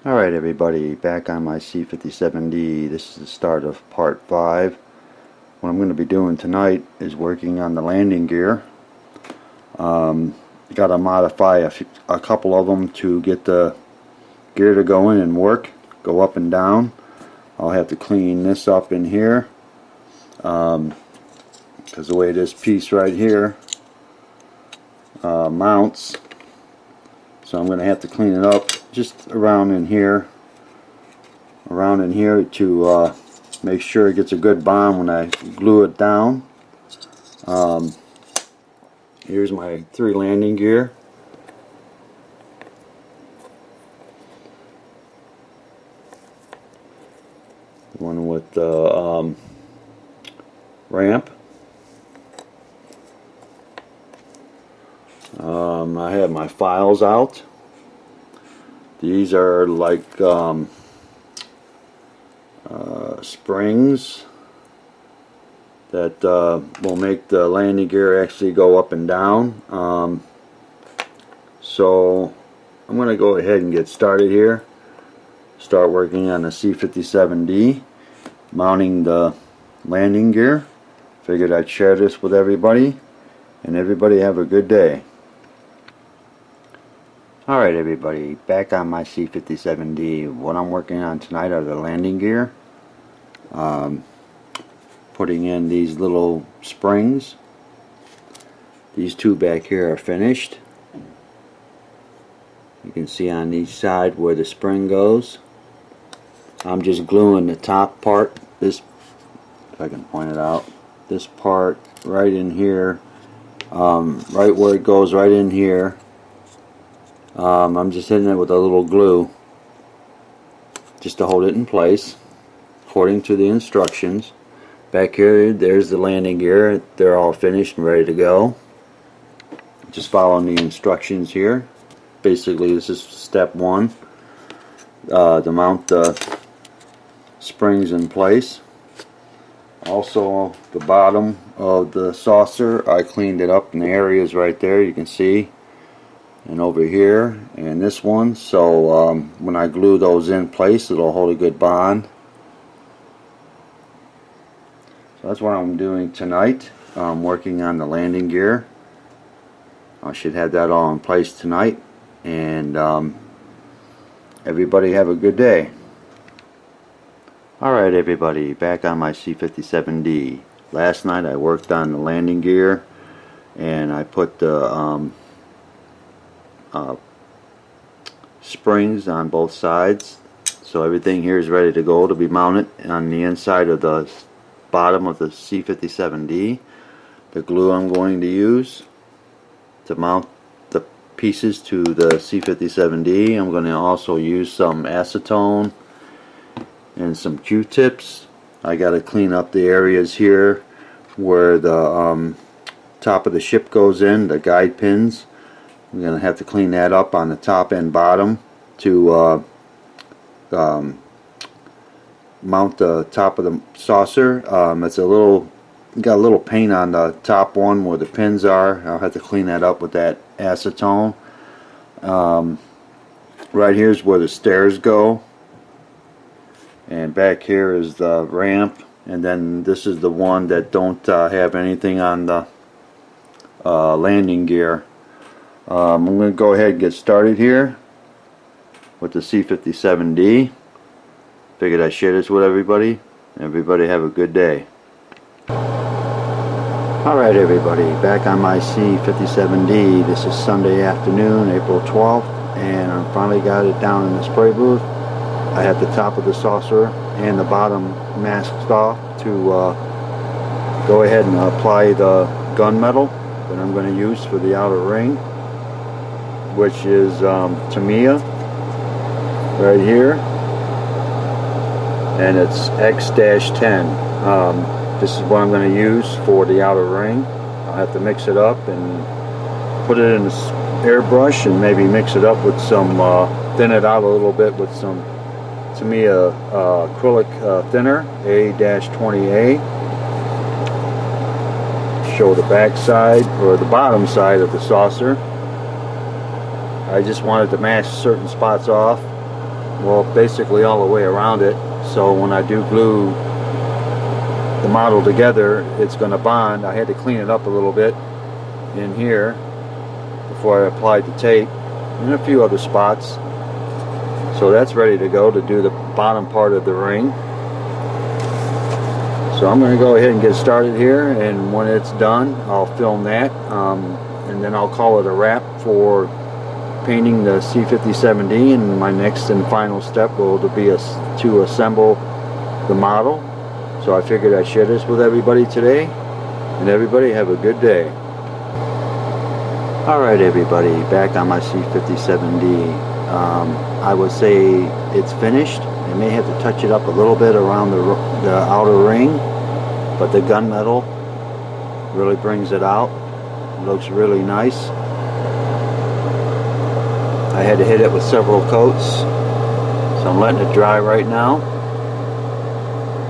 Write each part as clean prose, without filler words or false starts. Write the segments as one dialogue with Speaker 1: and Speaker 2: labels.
Speaker 1: Alright everybody, back on my C57D. This is the start of part 5. What I'm going to be doing tonight is working on the landing gear. Got to modify a couple of them to get the gear to go in and work, go up and down. I'll have to clean this up in here because the way this piece right here mounts, so I'm going to have to clean it up just around in here to make sure it gets a good bond when I glue it down. Here's my 3 landing gear. The one with the ramp. I have my files out. These are like springs that will make the landing gear actually go up and down. So I'm going to go ahead and get started here. Start working on the C57D, mounting the landing gear. Figured I'd share this with everybody, and everybody have a good day. Alright everybody, back on my C57D. What I'm working on tonight are the landing gear. Putting in these little springs. These 2 back here are finished. You can see on each side where the spring goes. I'm just gluing the top part, this, if I can point it out, this part right in here, right where it goes, right in here. I'm just hitting it with a little glue just to hold it in place according to the instructions. Back here, there's the landing gear. They're all finished and ready to go. Just following the instructions here. Basically, this is step 1 to mount the springs in place. Also, the bottom of the saucer, I cleaned it up in the areas right there, you can see, and over here and this one, so when I glue those in place, it'll hold a good bond. So that's what I'm doing tonight. I'm working on the landing gear. I should have that all in place tonight, and everybody have a good day. Alright everybody, back on my C57D. Last night I worked on the landing gear, and I put the springs on both sides, so everything here is ready to go to be mounted on the inside of the bottom of the C57D. The glue I'm going to use to mount the pieces to the C57D, I'm going to also use some acetone and some Q-tips. I got to clean up the areas here where the top of the ship goes in, the guide pins. I'm going to have to clean that up on the top and bottom to mount the top of the saucer. It's got a little paint on the top one where the pins are. I'll have to clean that up with that acetone. Right here is where the stairs go, and back here is the ramp, and then this is the one that don't have anything on the landing gear. I'm going to go ahead and get started here with the C57D. Figured I'd share this with everybody. Everybody have a good day. Alright everybody, back on my C57D. This is Sunday afternoon, April 12th, and I finally got it down in the spray booth. I have the top of the saucer and the bottom masked off to go ahead and apply the gunmetal that I'm going to use for the outer ring, which is Tamiya right here, and it's X-10. This is what I'm going to use for the outer ring. I'll have to mix it up and put it in this airbrush and maybe mix it up with some, thin it out a little bit with some Tamiya acrylic thinner, A-20A. Show the back side, or the bottom side of the saucer. I just wanted to mask certain spots off well, basically all the way around it, so when I do glue the model together, it's going to bond. I had to clean it up a little bit in here before I applied the tape, and a few other spots. So that's ready to go to do the bottom part of the ring. So I'm going to go ahead and get started here, and when it's done I'll film that, and then I'll call it a wrap for painting the C57D, and my next and final step will be to assemble the model. So I figured I'd share this with everybody today, and everybody have a good day. Alright everybody, back on my C57D. I would say it's finished. I may have to touch it up a little bit around the outer ring, but the gunmetal really brings it out. It looks really nice. I had to hit it with several coats, so I'm letting it dry right now.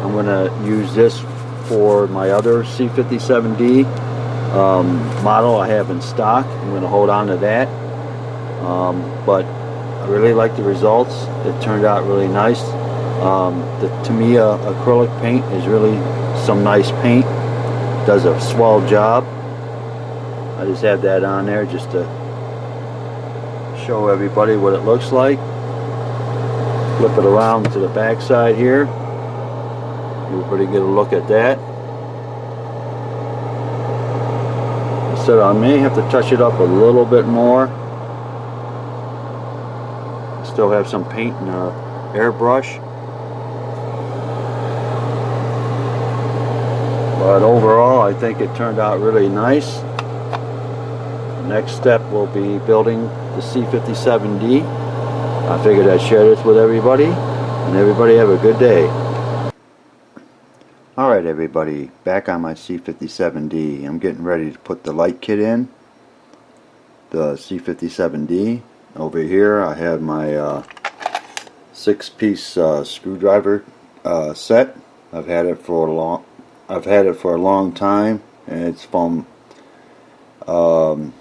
Speaker 1: I'm going to use this for my other C57D model I have in stock. I'm going to hold on to that, but I really like the results. It turned out really nice. The Tamiya acrylic paint is really some nice paint. Does a swell job. I just have that on there just to show everybody what it looks like. Flip it around to the back side here. Everybody get a look at that. So I may have to touch it up a little bit more. Still have some paint and airbrush, but overall I think it turned out really nice. The next step will be building the C57D. I figured I'd share this with everybody, and everybody have a good day. Alright everybody, back on my C57D. I'm getting ready to put the light kit in the C57D. Over here I have my 6-piece screwdriver set. I've had it for a long time, and it's from all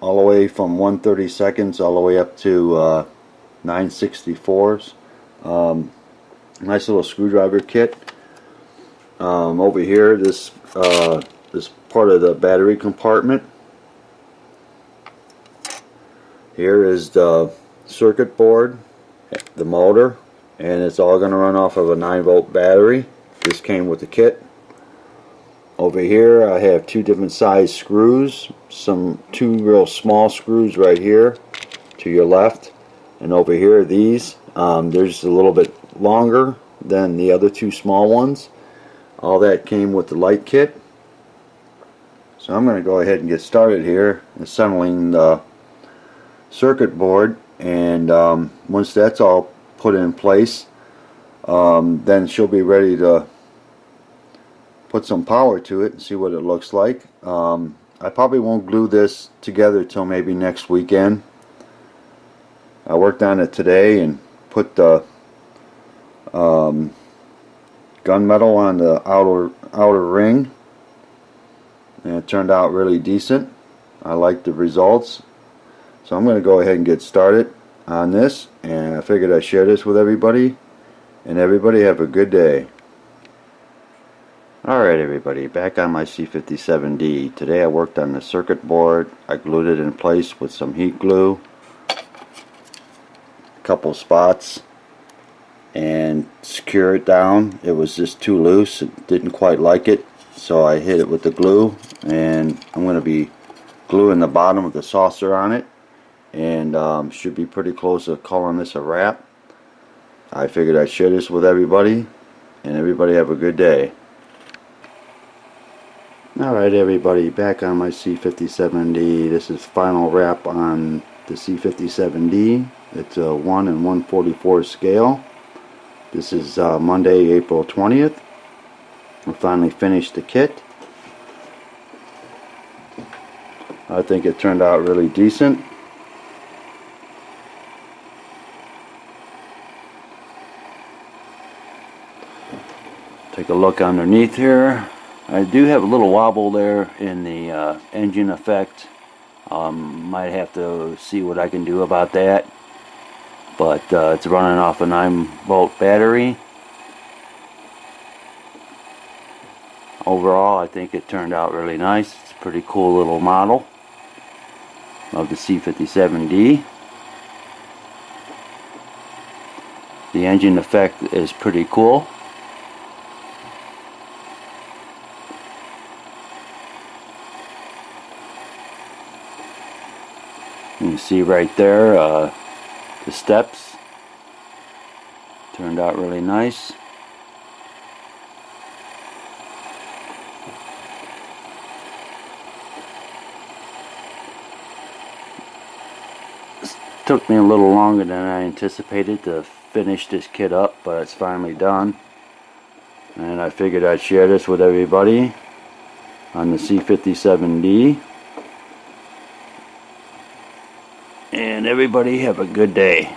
Speaker 1: the way from 1/32 all the way up to 9/64. Nice little screwdriver kit. Over here, this part of the battery compartment. Here is the circuit board, the motor, and it's all going to run off of a 9-volt battery. This came with the kit. Over here I have 2 different size screws, 2 real small screws right here to your left, and over here these, there's a little bit longer than the other 2 small ones. All that came with the light kit. So I'm going to go ahead and get started here assembling the circuit board, and once that's all put in place, then she'll be ready to put some power to it and see what it looks like. I probably won't glue this together till maybe next weekend. I worked on it today and put the gunmetal on the outer ring, and it turned out really decent. I like the results. So I'm going to go ahead and get started on this, and I figured I'd share this with everybody, and everybody have a good day. Alright everybody, back on my C57D. Today I worked on the circuit board. I glued it in place with some heat glue, a couple spots, and secure it down. It was just too loose. It didn't quite like it, so I hit it with the glue, and I'm going to be gluing the bottom of the saucer on it, and should be pretty close to calling this a wrap. I figured I'd share this with everybody, and everybody have a good day. Alright everybody, back on my C57D. This is final wrap on the C57D. It's a 1 in 144 scale. This is Monday, April 20th. I finally finished the kit. I think it turned out really decent. Take a look underneath here. I do have a little wobble there in the engine effect. Might have to see what I can do about that. but it's running off a 9-volt battery. Overall, I think it turned out really nice. It's a pretty cool little model of the C57D. The engine effect is pretty cool. You can see right there the steps turned out really nice. This took me a little longer than I anticipated to finish this kit up, but it's finally done. And I figured I'd share this with everybody on the C57D. And everybody have a good day.